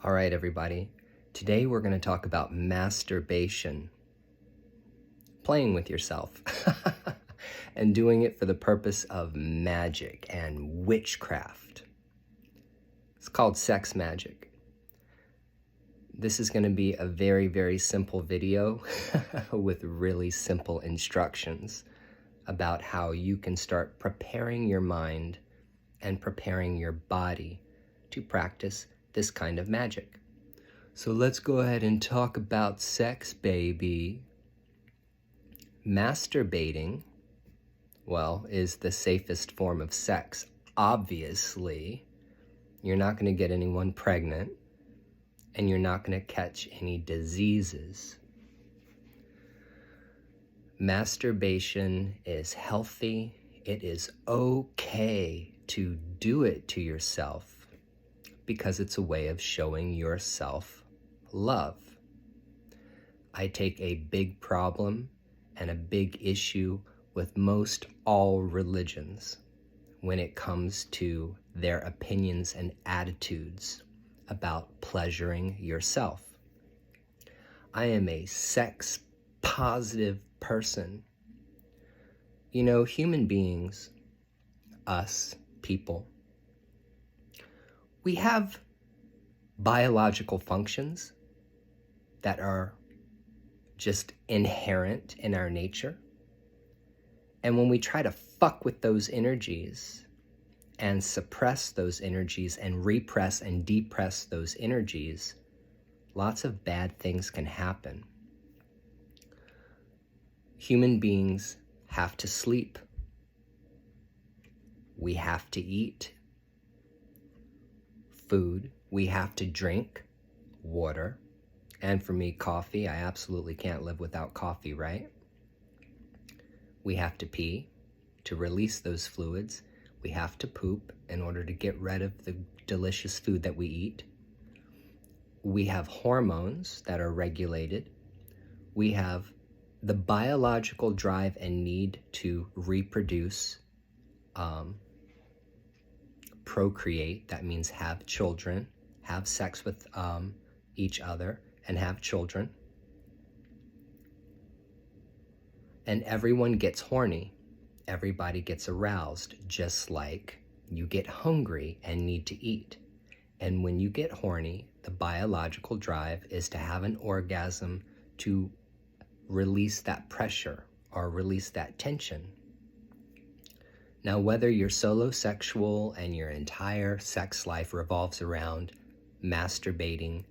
All right, everybody. Today we're going to talk about masturbation, playing with yourself, and doing it for the purpose of magic and witchcraft. It's called sex magic. This is going to be a very, very simple video with really simple instructions about how you can start preparing your mind and preparing your body to practice this kind of magic. So let's go ahead and talk about sex, baby. Masturbating, well, is the safest form of sex. Obviously, you're not going to get anyone pregnant, and you're not going to catch any diseases. Masturbation is healthy. It is okay to do it to yourself because it's a way of showing yourself love. I take a big problem and a big issue with most all religions when it comes to their opinions and attitudes about pleasuring yourself. I am a sex positive person. You know, human beings, us people, we have biological functions that are just inherent in our nature. And when we try to fuck with those energies and suppress those energies and repress and depress those energies, lots of bad things can happen. Human beings have to sleep. We have to eat food. We have to drink water. And for me, coffee. I absolutely can't live without coffee, right? We have to pee to release those fluids. We have to poop in order to get rid of the delicious food that we eat. We have hormones that are regulated. We have the biological drive and need to reproduce, procreate. That means have children, have sex with each other, and have children. And everyone gets horny. Everybody gets aroused, just like you get hungry and need to eat. And when you get horny, the biological drive is to have an orgasm to release that pressure or release that tension. Now, whether you're solo sexual and your entire sex life revolves around masturbating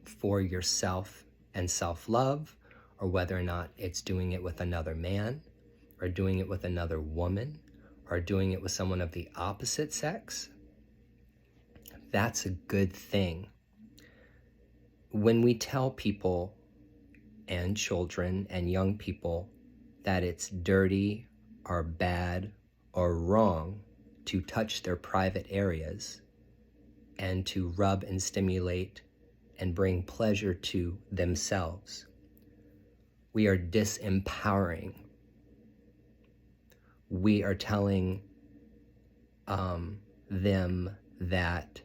for yourself and self-love, or whether or not it's doing it with another man, or doing it with another woman, or doing it with someone of the opposite sex, that's a good thing. When we tell people and children and young people that it's dirty or bad or wrong to touch their private areas and to rub and stimulate and bring pleasure to themselves, we are disempowering. We are telling them that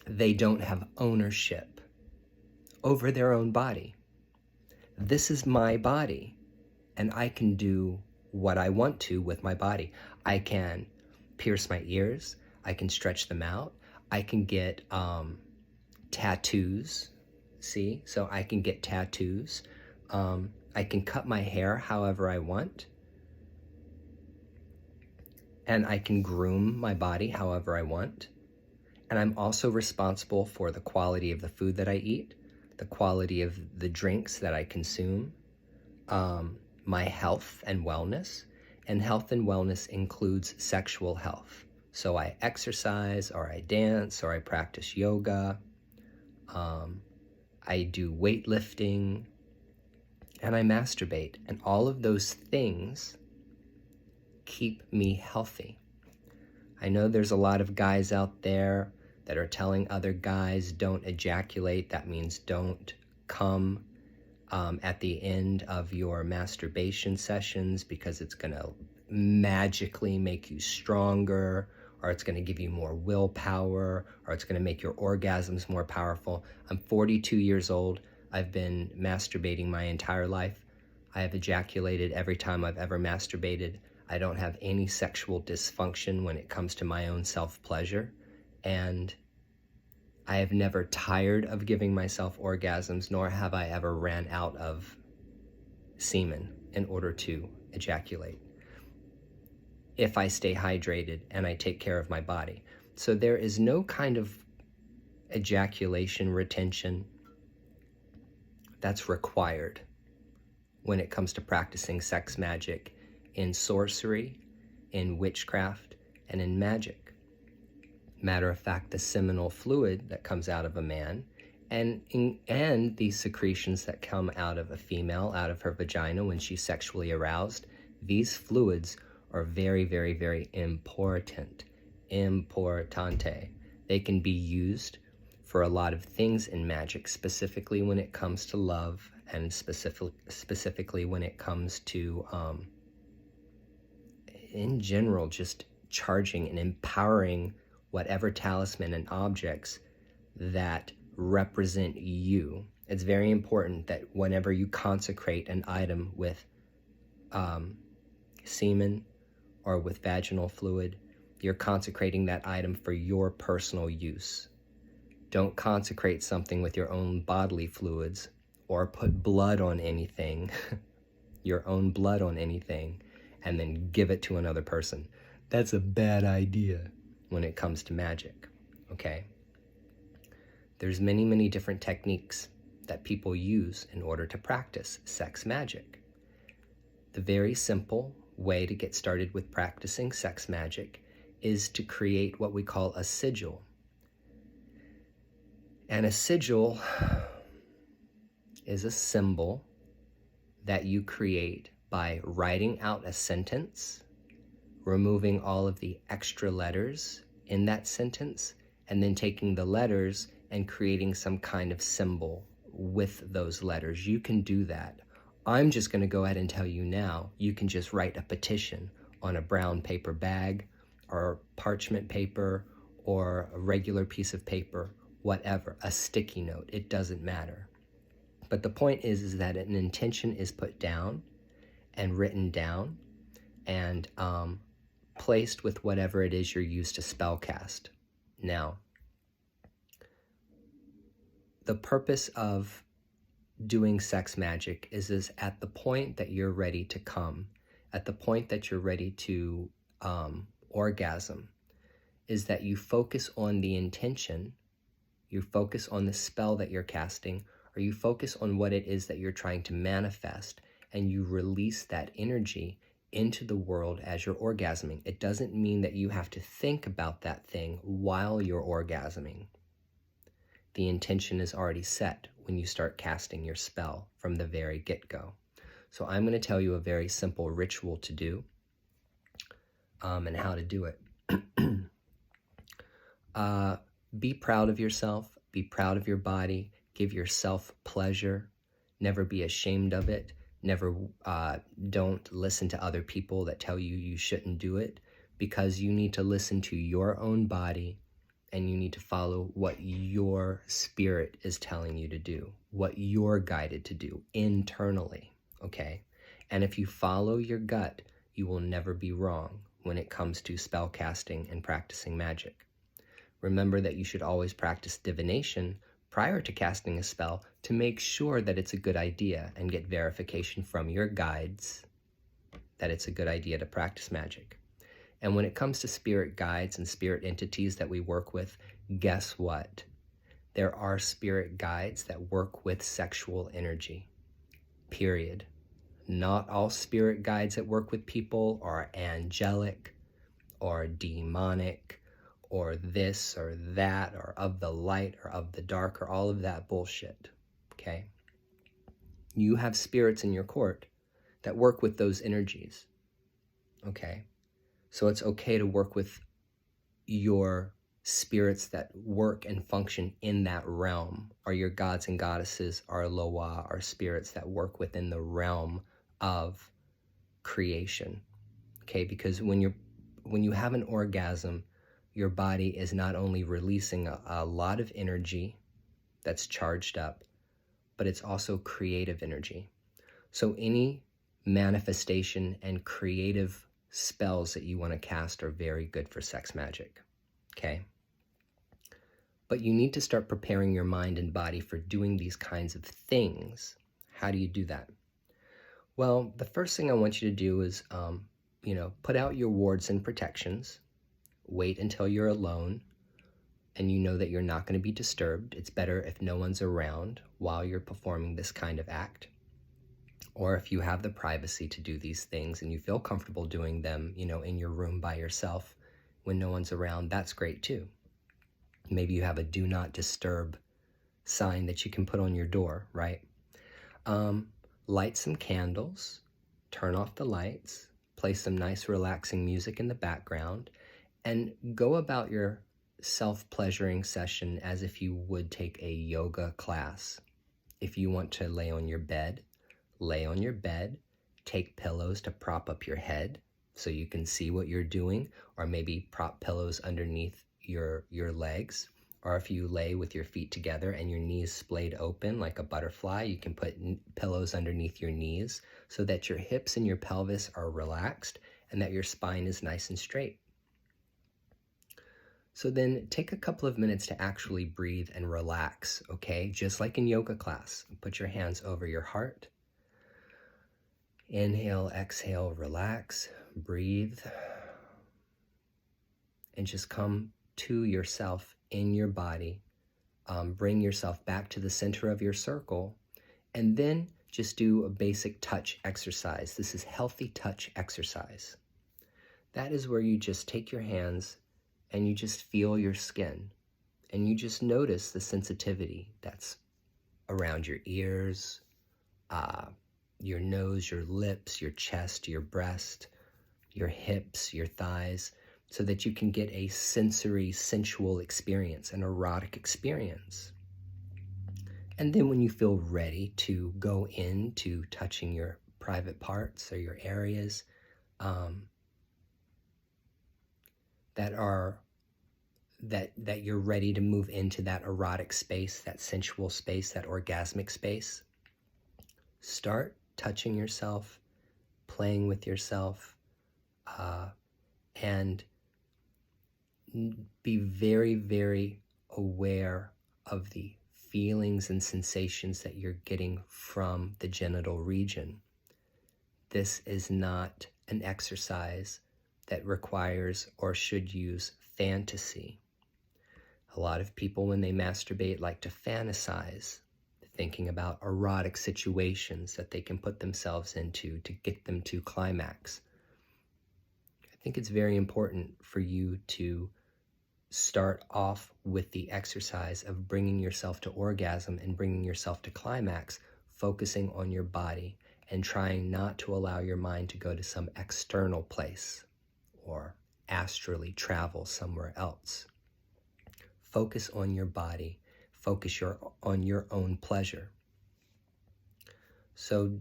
they don't have ownership over their own body. This is my body, and I can do what I want to with my body. I can pierce my ears. I can stretch them out. I can get tattoos. See? So I can get tattoos. I can cut my hair however I want. And I can groom my body however I want. And I'm also responsible for the quality of the food that I eat, the quality of the drinks that I consume, my health and wellness. And health and wellness includes sexual health. So I exercise, or I dance, or I practice yoga. I do weightlifting, and I masturbate. And all of those things keep me healthy. I know there's a lot of guys out there that are telling other guys don't ejaculate. That means don't come at the end of your masturbation sessions because it's going to magically make you stronger, or it's going to give you more willpower, or it's going to make your orgasms more powerful. I'm 42 years old. I've been masturbating my entire life. I have ejaculated every time I've ever masturbated. I don't have any sexual dysfunction when it comes to my own self-pleasure. And I have never tired of giving myself orgasms, nor have I ever ran out of semen in order to ejaculate, if I stay hydrated and I take care of my body. So there is no kind of ejaculation retention that's required when it comes to practicing sex magic in sorcery, in witchcraft, and in magic. Matter of fact, the seminal fluid that comes out of a man and the secretions that come out of a female, out of her vagina when she's sexually aroused, these fluids are very, very, very important. Importante. They can be used for a lot of things in magic, specifically when it comes to love, and specifically when it comes to, in general, just charging and empowering whatever talisman and objects that represent you. It's very important that whenever you consecrate an item with semen or with vaginal fluid, you're consecrating that item for your personal use. Don't consecrate something with your own bodily fluids or put blood on anything, your own blood on anything, and then give it to another person. That's a bad idea when it comes to magic, okay? There's many, many different techniques that people use in order to practice sex magic. The very simple way to get started with practicing sex magic is to create what we call a sigil. And a sigil is a symbol that you create by writing out a sentence, removing all of the extra letters in that sentence, and then taking the letters and creating some kind of symbol with those letters. You can do that. I'm just going to go ahead and tell you now, you can just write a petition on a brown paper bag or parchment paper or a regular piece of paper, whatever, a sticky note, it doesn't matter. But the point is that an intention is put down and written down and placed with whatever it is you're used to spellcast. Now, the purpose of doing sex magic is at the point that you're ready to come, at the point that you're ready to orgasm, is that you focus on the intention, you focus on the spell that you're casting, or you focus on what it is that you're trying to manifest, and you release that energy into the world as you're orgasming. It doesn't mean that you have to think about that thing while you're orgasming. The intention is already set when you start casting your spell from the very get-go. So I'm going to tell you a very simple ritual to do and how to do it. Be proud of yourself. Be proud of your body. Give yourself pleasure. Never be ashamed of it. Never, don't listen to other people that tell you you shouldn't do it, because you need to listen to your own body and you need to follow what your spirit is telling you to do, what you're guided to do internally, okay? And if you follow your gut, you will never be wrong when it comes to spell casting and practicing magic. Remember that you should always practice divination prior to casting a spell to make sure that it's a good idea and get verification from your guides that it's a good idea to practice magic. And when it comes to spirit guides and spirit entities that we work with, guess what? There are spirit guides that work with sexual energy, period. Not all spirit guides that work with people are angelic or demonic or this or that or of the light or of the dark or all of that bullshit, okay? You have spirits in your court that work with those energies, okay? So it's okay to work with your spirits that work and function in that realm, or your gods and goddesses, or Loa, or spirits that work within the realm of creation, okay? Because when you have an orgasm, your body is not only releasing a lot of energy that's charged up, but it's also creative energy. So any manifestation and creative spells that you want to cast are very good for sex magic, okay? But you need to start preparing your mind and body for doing these kinds of things. How do you do that? Well, the first thing I want you to do is, put out your wards and protections. Wait until you're alone and you know that you're not going to be disturbed. It's better if no one's around while you're performing this kind of act. Or if you have the privacy to do these things and you feel comfortable doing them, in your room by yourself when no one's around, that's great too. Maybe you have a do not disturb sign that you can put on your door, right? Light some candles, turn off the lights, play some nice relaxing music in the background, and go about your self-pleasuring session as if you would take a yoga class. If you want to lay on your bed, lay on your bed, take pillows to prop up your head so you can see what you're doing, or maybe prop pillows underneath your legs. Or if you lay with your feet together and your knees splayed open like a butterfly, you can put pillows underneath your knees so that your hips and your pelvis are relaxed and that your spine is nice and straight. So then take a couple of minutes to actually breathe and relax, okay? Just like in yoga class. Put your hands over your heart. Inhale, exhale, relax, breathe. And just come to yourself in your body. Bring yourself back to the center of your circle. And then just do a basic touch exercise. This is healthy touch exercise. That is where you just take your hands and you just feel your skin. And you just notice the sensitivity that's around your ears, your nose, your lips, your chest, your breast, your hips, your thighs, so that you can get a sensory, sensual experience, an erotic experience. And then when you feel ready to go into touching your private parts or your areas that you're ready to move into that erotic space, that sensual space, that orgasmic space, start touching yourself, playing with yourself, and be very, very aware of the feelings and sensations that you're getting from the genital region. This is not an exercise that requires or should use fantasy. A lot of people, when they masturbate, like to fantasize, thinking about erotic situations that they can put themselves into to get them to climax. I think it's very important for you to start off with the exercise of bringing yourself to orgasm and bringing yourself to climax, focusing on your body and trying not to allow your mind to go to some external place or astrally travel somewhere else. Focus on your body. Focus on your own pleasure. So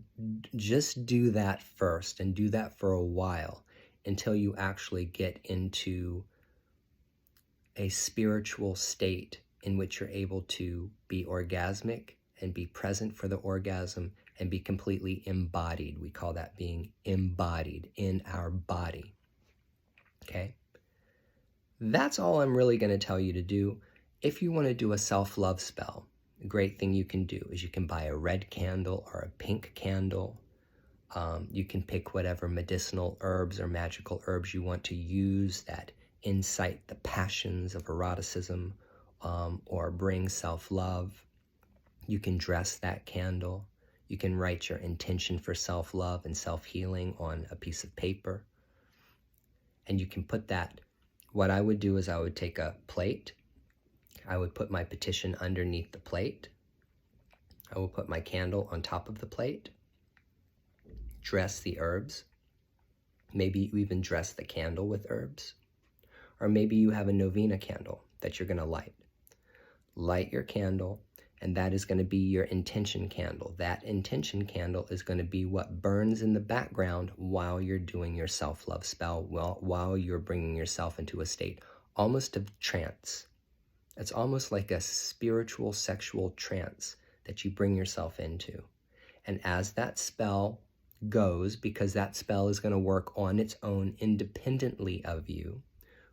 just do that first and do that for a while until you actually get into a spiritual state in which you're able to be orgasmic and be present for the orgasm and be completely embodied. We call that being embodied in our body. Okay? That's all I'm really going to tell you to do. If you want to do a self-love spell, a great thing you can do is you can buy a red candle or a pink candle. You can pick whatever medicinal herbs or magical herbs you want to use that incite the passions of eroticism or bring self-love. You can dress that candle. You can write your intention for self-love and self-healing on a piece of paper. And you can put that. What I would do is I would take a plate. I would put my petition underneath the plate. I will put my candle on top of the plate. Dress the herbs. Maybe you even dress the candle with herbs. Or maybe you have a novena candle that you're going to light. Light your candle, and that is going to be your intention candle. That intention candle is going to be what burns in the background while you're doing your self-love spell, while you're bringing yourself into a state almost of trance. It's almost like a spiritual sexual trance that you bring yourself into. And as that spell goes, because that spell is going to work on its own independently of you,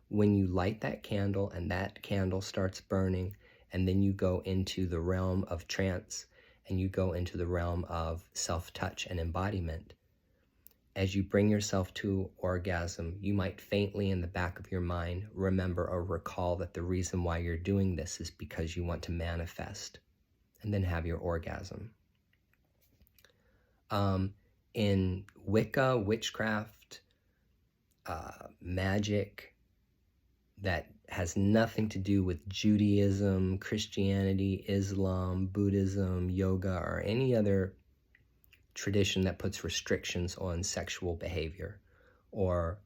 when you light that candle and that candle starts burning, and then you go into the realm of trance and you go into the realm of self-touch and embodiment, as you bring yourself to orgasm, you might faintly in the back of your mind remember or recall that the reason why you're doing this is because you want to manifest and then have your orgasm. In Wicca, witchcraft, magic, that has nothing to do with Judaism, Christianity, Islam, Buddhism, yoga, or any other tradition that puts restrictions on sexual behavior or,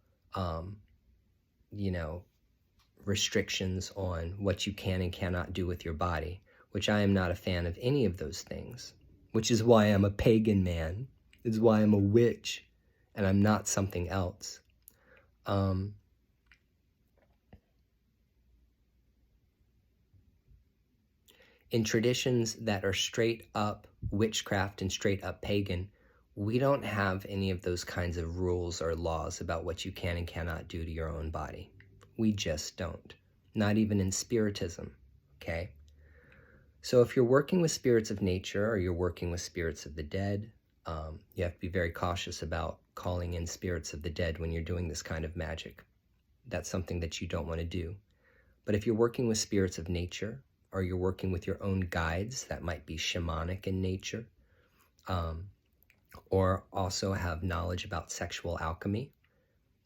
restrictions on what you can and cannot do with your body, which I am not a fan of any of those things, which is why I'm a pagan man. It's why I'm a witch and I'm not something else. In traditions that are straight up witchcraft and straight up pagan, we don't have any of those kinds of rules or laws about what you can and cannot do to your own body. We just don't. Not even in Spiritism, okay? So if you're working with spirits of nature or you're working with spirits of the dead, you have to be very cautious about calling in spirits of the dead when you're doing this kind of magic. That's something that you don't want to do. But if you're working with spirits of nature, or you're working with your own guides that might be shamanic in nature, or also have knowledge about sexual alchemy,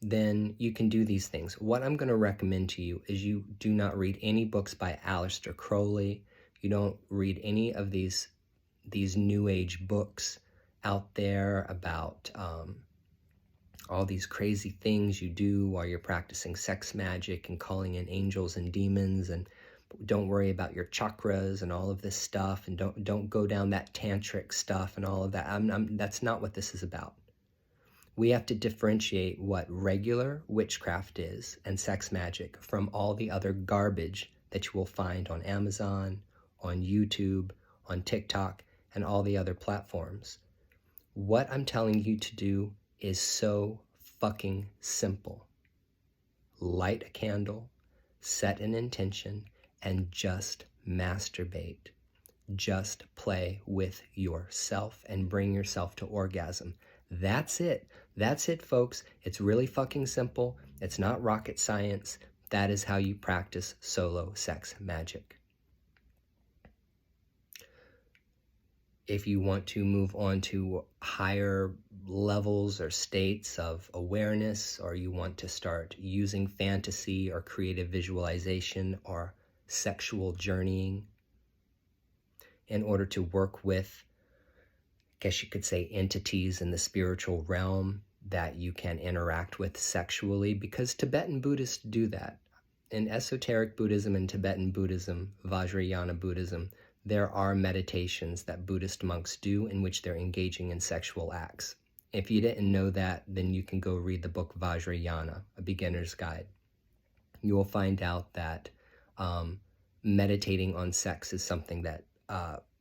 then you can do these things. What I'm going to recommend to you is you do not read any books by Aleister Crowley. You don't read any of these New Age books out there about all these crazy things you do while you're practicing sex magic and calling in angels and demons, and don't worry about your chakras and all of this stuff, and don't go down that tantric stuff and all of that. That's not what this is about. We have to differentiate what regular witchcraft is and sex magic from all the other garbage that you will find on Amazon, on YouTube, on TikTok, and all the other platforms. What I'm telling you to do is so fucking simple. Light a candle, set an intention, and just masturbate. Just play with yourself and bring yourself to orgasm. That's it. That's it, folks. It's really fucking simple. It's not rocket science. That is how you practice solo sex magic. If you want to move on to higher levels or states of awareness, or you want to start using fantasy or creative visualization or sexual journeying in order to work with, I guess you could say, entities in the spiritual realm that you can interact with sexually, because Tibetan Buddhists do that. In esoteric Buddhism and Tibetan Buddhism, Vajrayana Buddhism, there are meditations that Buddhist monks do in which they're engaging in sexual acts. If you didn't know that, then you can go read the book Vajrayana, A Beginner's Guide. You will find out that meditating on sex is something that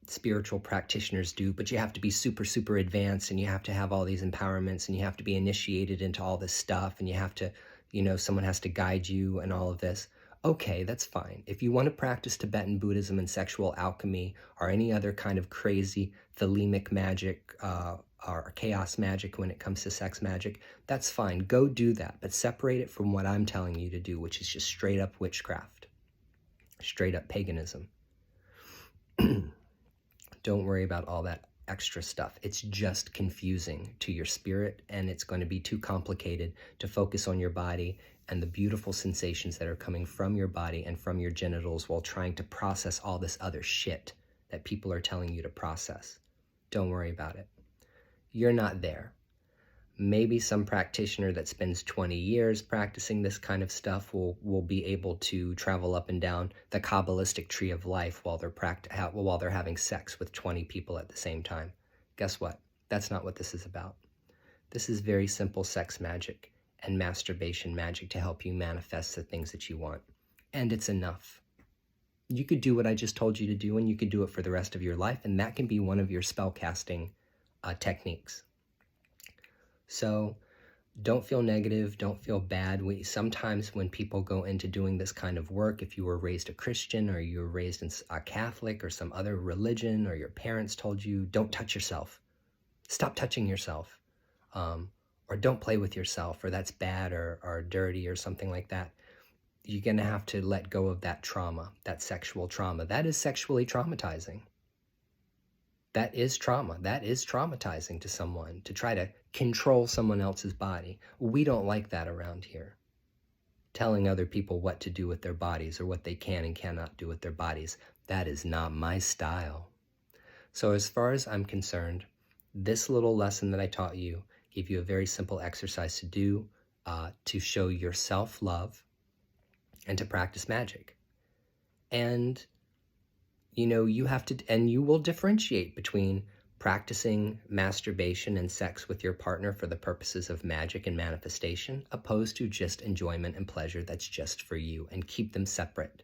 spiritual practitioners do, but you have to be super, super advanced, and you have to have all these empowerments, and you have to be initiated into all this stuff, and you have to, someone has to guide you and all of this. Okay, that's fine. If you want to practice Tibetan Buddhism and sexual alchemy or any other kind of crazy thelemic magic or chaos magic when it comes to sex magic, that's fine. Go do that, but separate it from what I'm telling you to do, which is just straight up witchcraft, straight up paganism. Don't worry about all that extra stuff. It's just confusing to your spirit, and it's going to be too complicated to focus on your body and the beautiful sensations that are coming from your body and from your genitals while trying to process all this other shit that people are telling you to process. Don't worry about it. You're not there. Maybe some practitioner that spends 20 years practicing this kind of stuff will be able to travel up and down the Kabbalistic tree of life while they're having sex with 20 people at the same time. Guess what? That's not what this is about. This is very simple sex magic and masturbation magic to help you manifest the things that you want. and it's enough. You could do what I just told you to do, and you could do it for the rest of your life, and that can be one of your spell casting techniques. So don't feel negative, don't feel bad. Sometimes when people go into doing this kind of work, if you were raised a Christian or you were raised in a Catholic or some other religion, or your parents told you, don't touch yourself, stop touching yourself, or don't play with yourself, or that's bad or dirty or something like that, you're going to have to let go of that trauma, that sexual trauma. That is sexually traumatizing. That is trauma. That is traumatizing to someone, to try to control someone else's body. We don't like that around here. Telling other people what to do with their bodies or what they can and cannot do with their bodies. That is not my style. So as far as I'm concerned, this little lesson that I taught you gave you a very simple exercise to do to show your self-love and to practice magic. And you have to, and you will differentiate between practicing masturbation and sex with your partner for the purposes of magic and manifestation, opposed to just enjoyment and pleasure that's just for you, and keep them separate.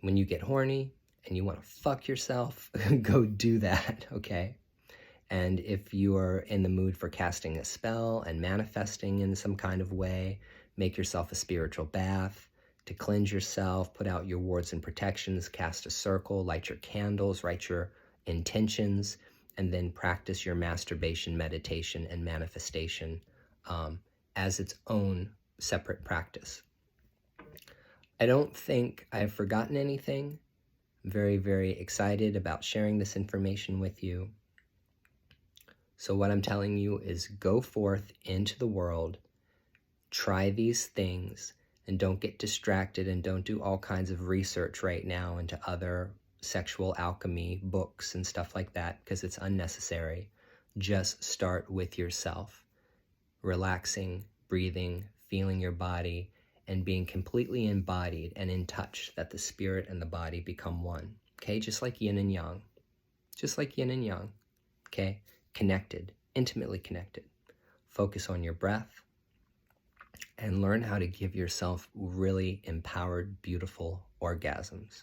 When you get horny and you want to fuck yourself, go do that, okay? And if you are in the mood for casting a spell and manifesting in some kind of way, make yourself a spiritual bath to cleanse yourself, put out your wards and protections, cast a circle, light your candles, write your intentions, and then practice your masturbation, meditation, and manifestation as its own separate practice. I don't think I've forgotten anything. I'm very, very excited about sharing this information with you. So what I'm telling you is go forth into the world, try these things, and don't get distracted, and don't do all kinds of research right now into other sexual alchemy books and stuff like that, because it's unnecessary. Just start with yourself, relaxing, breathing, feeling your body, and being completely embodied and in touch that the spirit and the body become one. Okay, just like yin and yang. Just like yin and yang. Okay, connected, intimately connected. Focus on your breath, and learn how to give yourself really empowered, beautiful orgasms.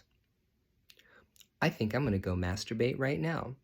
I think I'm going to go masturbate right now.